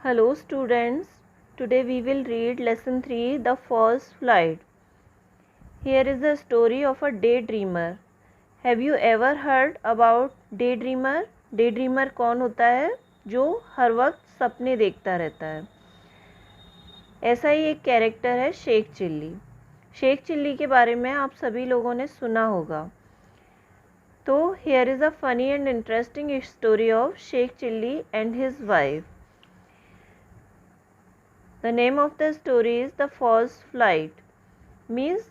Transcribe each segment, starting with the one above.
Hello students, today we will read lesson 3 The False Flight. Here is the story of a daydreamer. Have you ever heard about daydreamer? Daydreamer कौन होता है जो हर वक्त सपने देखता रहता है। ऐसा ही एक कैरेक्टर है शेख चिल्ली। शेख चिल्ली के बारे में आप सभी लोगों ने सुना होगा। तो here is a funny and interesting story of Sheikh Chilli and his wife. The name of the story is The False Flight. Means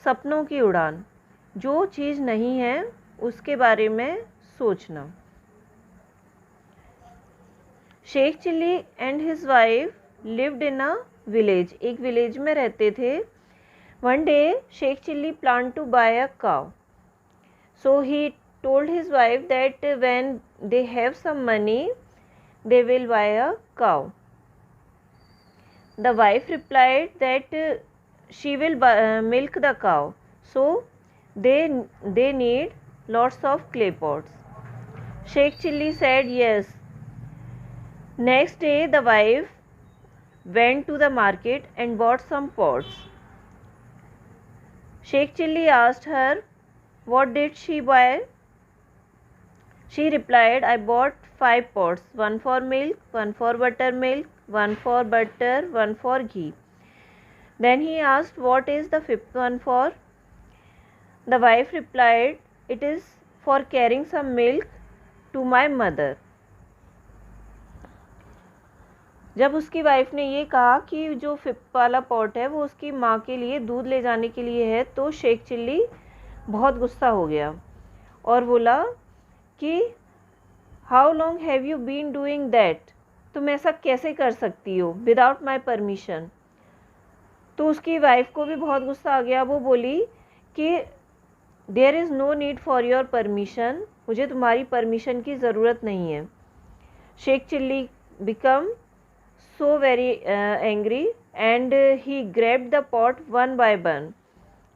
सपनों की उड़ान, जो चीज़ नहीं है उसके बारे में सोचना। Sheikh Chilli and his wife lived in a village, एक विलेज में रहते थे। One day Sheikh Chilli plan to buy a cow, so he told his wife that when they have some money they will buy a cow. The wife replied that she will milk the cow, so they need lots of clay pots. Sheikh Chilli said yes. Next day the wife went to the market and bought some pots. Sheikh Chilli asked her, what did she buy? She replied, I bought 5 pots, one for milk, one for buttermilk, one for butter, one for ghee. Then he asked, what is the 5th one for? The wife replied, it is for carrying some milk to my mother. जब उसकी wife ने ये कहा कि जो 5th वाला pot है वो उसकी माँ के लिए दूध ले जाने के लिए है, तो शेख चिल्ली बहुत गुस्सा हो गया और बोला कि how long have you been doing that, तुम ऐसा कैसे कर सकती हो विदाउट माई परमिशन। तो उसकी वाइफ को भी बहुत गुस्सा आ गया। वो बोली कि there is no need for your permission, मुझे तुम्हारी परमिशन की ज़रूरत नहीं है। Sheikh Chilli become so very angry and he grabbed the pot one by one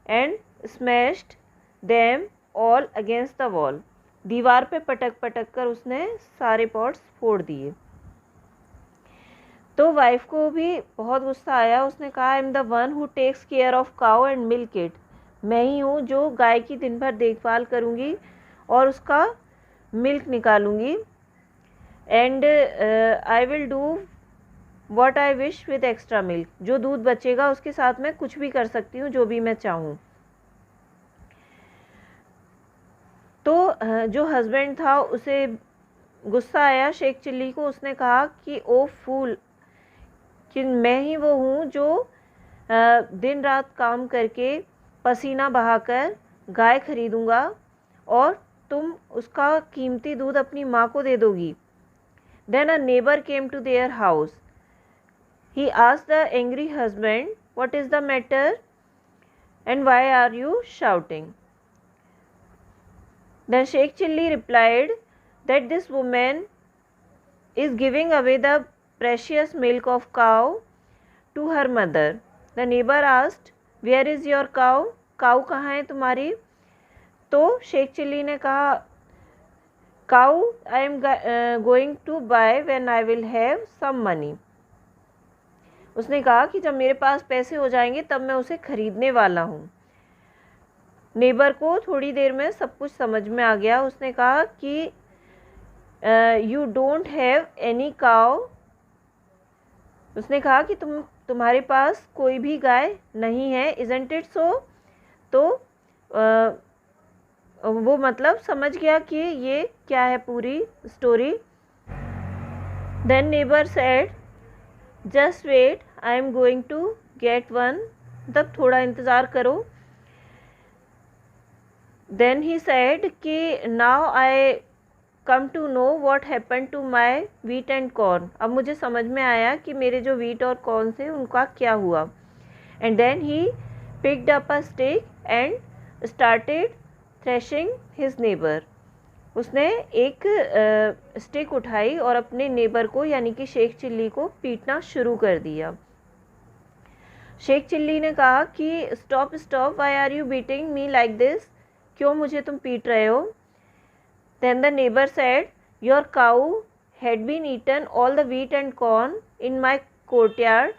and smashed them all against the wall. दीवार पे पटक पटक कर उसने सारे पॉट्स फोड़ दिए। तो वाइफ को भी बहुत गुस्सा आया। उसने कहा, I am the one who takes care of cow and milk it, मैं ही हूँ जो गाय की दिन भर देखभाल करूँगी और उसका मिल्क निकालूंगी। And I will do what I wish with extra milk, जो दूध बचेगा उसके साथ मैं कुछ भी कर सकती हूँ, जो भी मैं चाहूँ। तो जो हस्बैंड था उसे गुस्सा आया शेख चिल्ली को। उसने कहा कि ओ फूल, कि मैं ही वो हूँ जो दिन रात काम करके पसीना बहाकर गाय खरीदूँगा और तुम उसका कीमती दूध अपनी माँ को दे दोगी। Then a neighbour came to their house, he asked the angry husband, what is the matter and why are you shouting. Then Sheikh Chilli replied that this woman is giving away the precious milk of cow to her mother. The neighbor asked, where is your cow? Cow कहाँ है तुम्हारी? तो शेख चिल्ली ने कहा, cow I am going to buy when I will have some money. उसने कहा कि जब मेरे पास पैसे हो जाएंगे तब मैं उसे खरीदने वाला हूँ। नेबर को थोड़ी देर में सब कुछ समझ में आ गया। उसने कहा कि you don't have any cow, उसने कहा कि तुम्हारे पास कोई भी गाय नहीं है, इजंट इट सो। तो वो मतलब समझ गया कि ये क्या है पूरी story. Then neighbour said, just wait I am going to get one, मतलब थोड़ा इंतज़ार करो। Then he said कि now I come to know what happened to my wheat and corn, अब मुझे समझ में आया कि मेरे जो wheat और corn थे उनका क्या हुआ। And then he picked up a stick and started thrashing his neighbor, उसने एक स्टिक उठाई और अपने नेबर को यानी कि शेख चिल्ली को पीटना शुरू कर दिया। शेख चिल्ली ने कहा कि stop stop, why are you beating me like this, क्यों मुझे तुम पीट रहे हो। Then the neighbour said, your cow had been eaten all the wheat and corn in my courtyard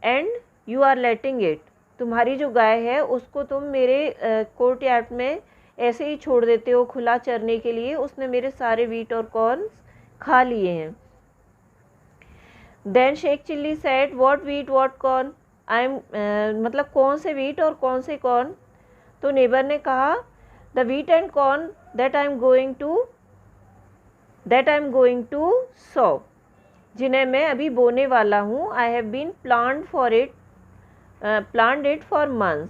and you are letting it. तुम्हारी जो गाय है उसको तुम मेरे कोर्टयार्ड में ऐसे ही छोड़ देते हो खुला चरने के लिए, उसने मेरे सारे वीट और कॉर्न खा लिए हैं. Then Sheikh Chilli said what wheat what corn, I am मतलब कौन से वीट और कौन से कॉर्न. तो नेबर ने कहा the wheat and corn that I am going to sow, जिन्हें मैं अभी बोने वाला हूँ. I have been planned it for months,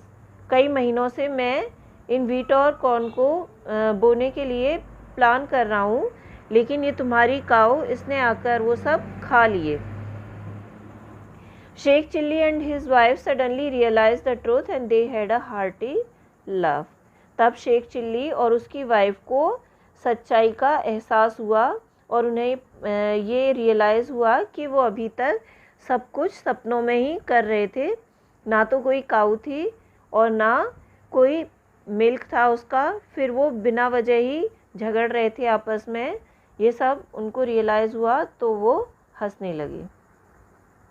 कई महीनों से मैं इन वीट और कॉर्न को बोने के लिए प्लान कर रहा हूँ, लेकिन ये तुम्हारी काऊ इसने आकर वो सब खा लिए. Sheikh Chilli and his wife suddenly realize the truth and they had a hearty love. तब शेख चिल्ली और उसकी वाइफ को सच्चाई का एहसास हुआ और उन्हें ये रियलाइज़ हुआ कि वो अभी तक सब कुछ सपनों में ही कर रहे थे. ना तो कोई काऊ थी और ना कोई मिल्क था उसका, फिर वो बिना वजह ही झगड़ रहे थे आपस में. ये सब उनको रियलाइज़ हुआ तो वो हंसने लगी.